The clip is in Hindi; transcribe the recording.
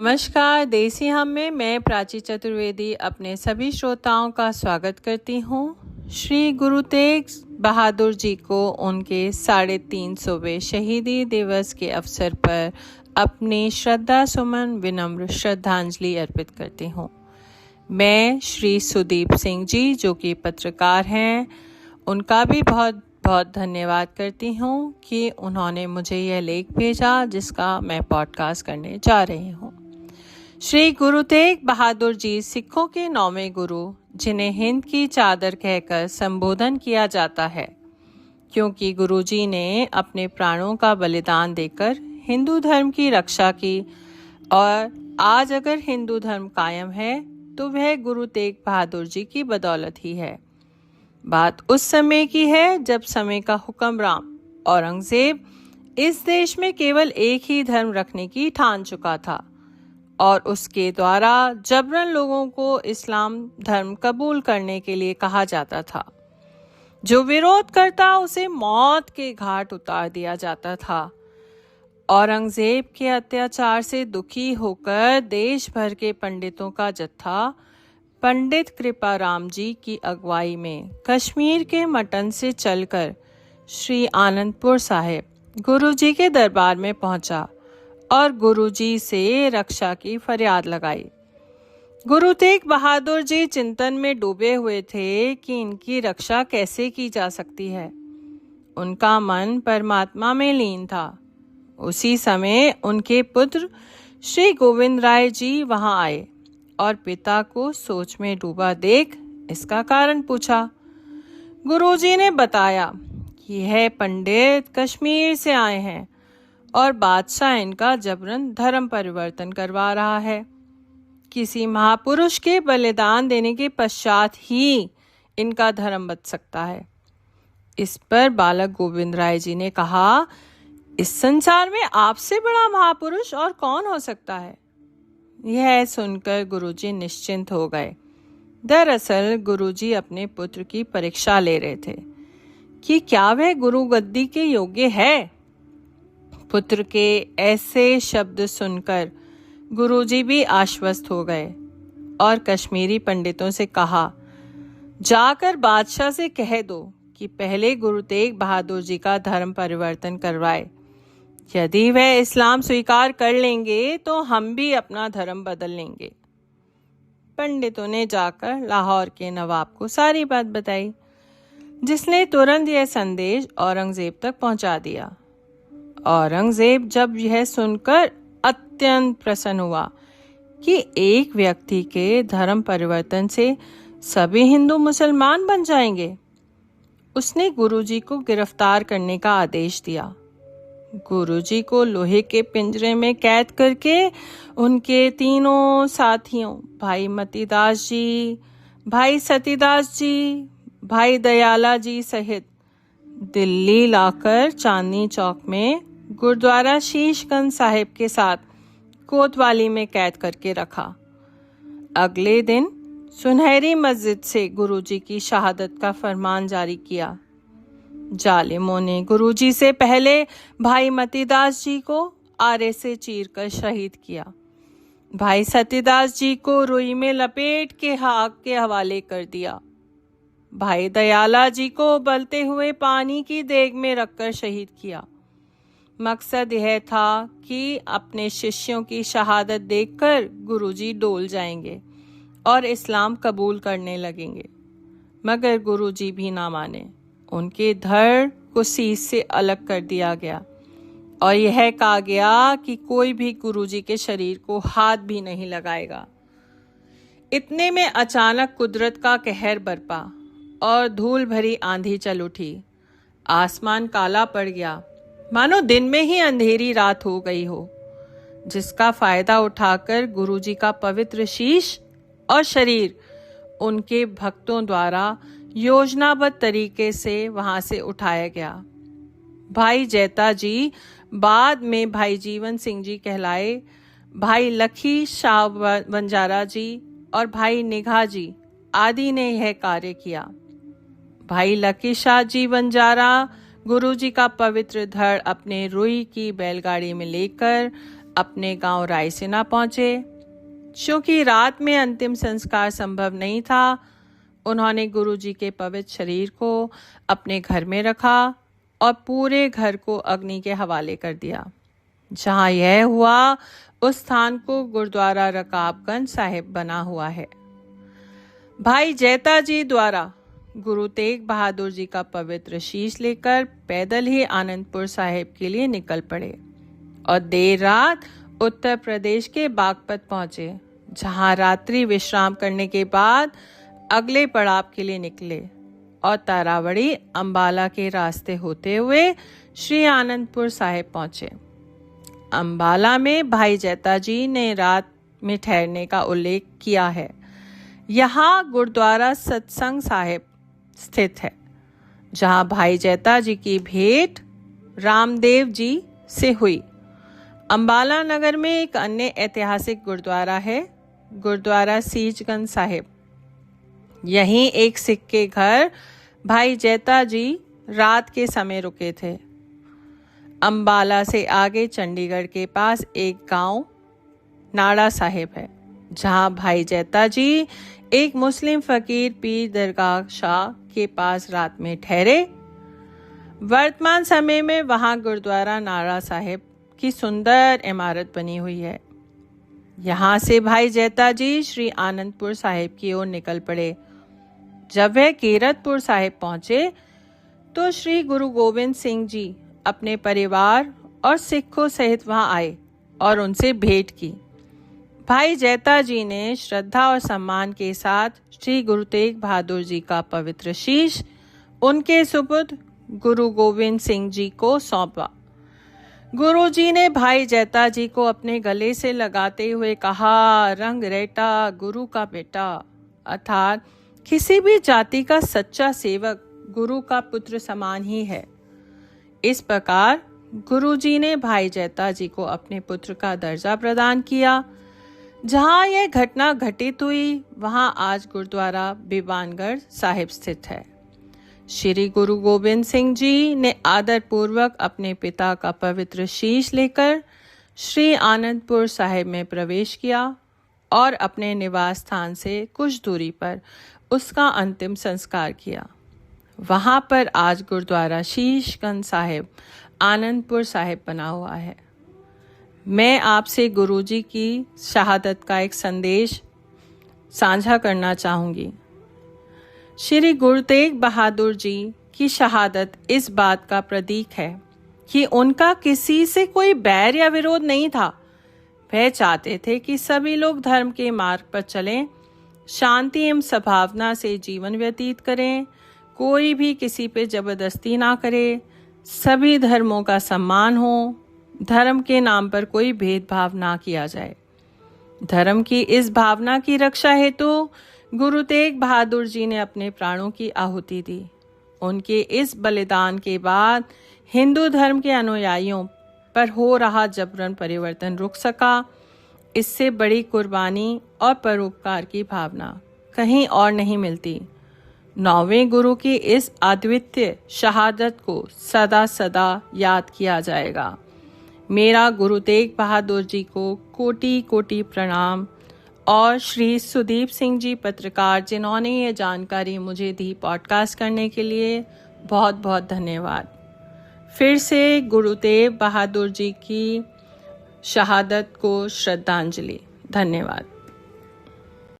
नमस्कार। देसी हम में मैं प्राची चतुर्वेदी अपने सभी श्रोताओं का स्वागत करती हूँ। श्री गुरु तेग बहादुर जी को उनके 350वें शहीदी दिवस के अवसर पर अपनी श्रद्धा सुमन विनम्र श्रद्धांजलि अर्पित करती हूँ। मैं श्री सुदीप सिंह जी जो कि पत्रकार हैं, उनका भी बहुत बहुत धन्यवाद करती हूँ कि उन्होंने मुझे यह लेख भेजा जिसका मैं पॉडकास्ट करने जा रही हूँ। श्री गुरु तेग बहादुर जी सिखों के 9वें गुरु, जिन्हें हिंद की चादर कहकर संबोधन किया जाता है, क्योंकि गुरु जी ने अपने प्राणों का बलिदान देकर हिंदू धर्म की रक्षा की और आज अगर हिंदू धर्म कायम है तो वह गुरु तेग बहादुर जी की बदौलत ही है। बात उस समय की है जब समय का हुक्मरान औरंगजेब इस देश में केवल एक ही धर्म रखने की ठान चुका था और उसके द्वारा जबरन लोगों को इस्लाम धर्म कबूल करने के लिए कहा जाता था। जो विरोध करता उसे मौत के घाट उतार दिया जाता था। औरंगजेब के अत्याचार से दुखी होकर देश भर के पंडितों का जत्था पंडित कृपाराम जी की अगुवाई में कश्मीर के मटन से चलकर श्री आनंदपुर साहिब गुरु जी के दरबार में पहुंचा और गुरुजी से रक्षा की फरियाद लगाई। गुरु तेग बहादुर जी चिंतन में डूबे हुए थे कि इनकी रक्षा कैसे की जा सकती है। उनका मन परमात्मा में लीन था। उसी समय उनके पुत्र श्री गोविंद राय जी वहां आए और पिता को सोच में डूबा देख इसका कारण पूछा। गुरुजी ने बताया कि यह पंडित कश्मीर से आए हैं और बादशाह इनका जबरन धर्म परिवर्तन करवा रहा है। किसी महापुरुष के बलिदान देने के पश्चात ही इनका धर्म बच सकता है। इस पर बालक गोविंद राय जी ने कहा, इस संसार में आपसे बड़ा महापुरुष और कौन हो सकता है। यह सुनकर गुरुजी निश्चिंत हो गए। दरअसल गुरुजी अपने पुत्र की परीक्षा ले रहे थे कि क्या वह गुरु गद्दी के योग्य है। पुत्र के ऐसे शब्द सुनकर गुरुजी भी आश्वस्त हो गए और कश्मीरी पंडितों से कहा, जाकर बादशाह से कह दो कि पहले गुरु तेग बहादुर जी का धर्म परिवर्तन करवाए। यदि वह इस्लाम स्वीकार कर लेंगे तो हम भी अपना धर्म बदल लेंगे। पंडितों ने जाकर लाहौर के नवाब को सारी बात बताई, जिसने तुरंत यह संदेश औरंगजेब तक पहुंचा दिया। औरंगजेब जब यह सुनकर अत्यंत प्रसन्न हुआ कि एक व्यक्ति के धर्म परिवर्तन से सभी हिंदू मुसलमान बन जाएंगे, उसने गुरुजी को गिरफ्तार करने का आदेश दिया। गुरुजी को लोहे के पिंजरे में कैद करके उनके तीनों साथियों भाई मतीदास जी, भाई सतीदास जी, भाई दयाला जी सहित दिल्ली लाकर चांदनी चौक में गुरुद्वारा शीशगंज साहिब के साथ कोतवाली में कैद करके रखा। अगले दिन सुनहरी मस्जिद से गुरुजी की शहादत का फरमान जारी किया। जालिमों ने गुरुजी से पहले भाई मतीदास जी को आरे से चीरकर शहीद किया। भाई सतीदास जी को रुई में लपेट के आग के हवाले कर दिया। भाई दयाला जी को उबलते हुए पानी की देग में रखकर शहीद किया। मकसद यह था कि अपने शिष्यों की शहादत देखकर गुरुजी डोल जाएंगे और इस्लाम कबूल करने लगेंगे, मगर गुरुजी भी ना माने। उनके धड़ को सीस से अलग कर दिया गया और यह कहा गया कि कोई भी गुरुजी के शरीर को हाथ भी नहीं लगाएगा। इतने में अचानक कुदरत का कहर बरपा और धूल भरी आंधी चल उठी। आसमान काला पड़ गया, मानो दिन में ही अंधेरी रात हो गई हो, जिसका फायदा उठाकर गुरुजी का पवित्र शीश और शरीर उनके भक्तों द्वारा योजनाबद्ध तरीके से वहां से उठाया गया। भाई जैता जी बाद में भाई जीवन सिंह जी कहलाए, भाई लखी शाह बंजारा जी और भाई निगाह जी आदि ने यह कार्य किया। भाई लकी शाह जी बंजारा गुरुजी का पवित्र धड़ अपने रुई की बैलगाड़ी में लेकर अपने गांव रायसेना पहुंचे। क्योंकि रात में अंतिम संस्कार संभव नहीं था, उन्होंने गुरुजी के पवित्र शरीर को अपने घर में रखा और पूरे घर को अग्नि के हवाले कर दिया। जहां यह हुआ उस स्थान को गुरुद्वारा रकाबगंज साहिब बना हुआ है। भाई जैता जी द्वारा गुरु तेग बहादुर जी का पवित्र शीश लेकर पैदल ही आनंदपुर साहिब के लिए निकल पड़े और देर रात उत्तर प्रदेश के बागपत पहुंचे, जहां रात्रि विश्राम करने के बाद अगले पड़ाव के लिए निकले और तारावड़ी अंबाला के रास्ते होते हुए श्री आनंदपुर साहिब पहुंचे। अंबाला में भाई जैता जी ने रात में ठहरने का उल्लेख किया है। यहाँ गुरुद्वारा सत्संग साहिब स्थित है, जहाँ भाई जैता जी की भेंट रामदेव जी से हुई। अंबाला नगर में एक अन्य ऐतिहासिक गुरुद्वारा है, गुरुद्वारा सीचगंज साहिब। यहीं एक सिख के घर भाई जैता जी रात के समय रुके थे। अंबाला से आगे चंडीगढ़ के पास एक गांव नाड़ा साहिब है, जहां भाई जैता जी एक मुस्लिम फकीर पीर दरगाह शाह के पास रात में ठहरे। वर्तमान समय में वहां गुरुद्वारा नाड़ा साहिब की सुंदर इमारत बनी हुई है। यहाँ से भाई जैता जी श्री आनंदपुर साहिब की ओर निकल पड़े। जब वह कीरतपुर साहिब पहुंचे तो श्री गुरु गोविंद सिंह जी अपने परिवार और सिखों सहित वहां आए और उनसे भेंट की। भाई जैता जी ने श्रद्धा और सम्मान के साथ श्री गुरु तेग बहादुर जी का पवित्र शीश उनके सुपुत्र गुरु गोविंद सिंह जी को सौंपा। गुरु जी ने भाई जैता जी को अपने गले से लगाते हुए कहा, रंग रेटा गुरु का बेटा, अर्थात किसी भी जाति का सच्चा सेवक गुरु का पुत्र समान ही है। इस प्रकार गुरु जी ने भाई जैता जी को अपने पुत्र का दर्जा प्रदान किया। जहां यह घटना घटित हुई वहां आज गुरुद्वारा बीबानगढ़ साहिब स्थित है। श्री गुरु गोविंद सिंह जी ने आदर पूर्वक अपने पिता का पवित्र शीश लेकर श्री आनंदपुर साहिब में प्रवेश किया और अपने निवास स्थान से कुछ दूरी पर उसका अंतिम संस्कार किया। वहां पर आज गुरुद्वारा शीशगंज साहिब आनंदपुर साहिब बना हुआ है। मैं आपसे गुरुजी की शहादत का एक संदेश साझा करना चाहूँगी। श्री गुरु तेग बहादुर जी की शहादत इस बात का प्रतीक है कि उनका किसी से कोई बैर या विरोध नहीं था। वह चाहते थे कि सभी लोग धर्म के मार्ग पर चलें, शांति एवं सद्भावना से जीवन व्यतीत करें, कोई भी किसी पे जबरदस्ती ना करे, सभी धर्मों का सम्मान हो, धर्म के नाम पर कोई भेदभाव ना किया जाए। धर्म की इस भावना की रक्षा हेतु गुरु तेग बहादुर जी ने अपने प्राणों की आहुति दी। उनके इस बलिदान के बाद हिंदू धर्म के अनुयायियों पर हो रहा जबरन परिवर्तन रुक सका। इससे बड़ी कुर्बानी और परोपकार की भावना कहीं और नहीं मिलती। 9वें गुरु की इस अद्वितीय शहादत को सदा सदा याद किया जाएगा। मेरा गुरु तेग बहादुर जी को कोटि कोटि प्रणाम। और श्री सुदीप सिंह जी पत्रकार, जिन्होंने ये जानकारी मुझे दी पॉडकास्ट करने के लिए, बहुत बहुत धन्यवाद। फिर से गुरु तेग बहादुर जी की शहादत को श्रद्धांजलि। धन्यवाद।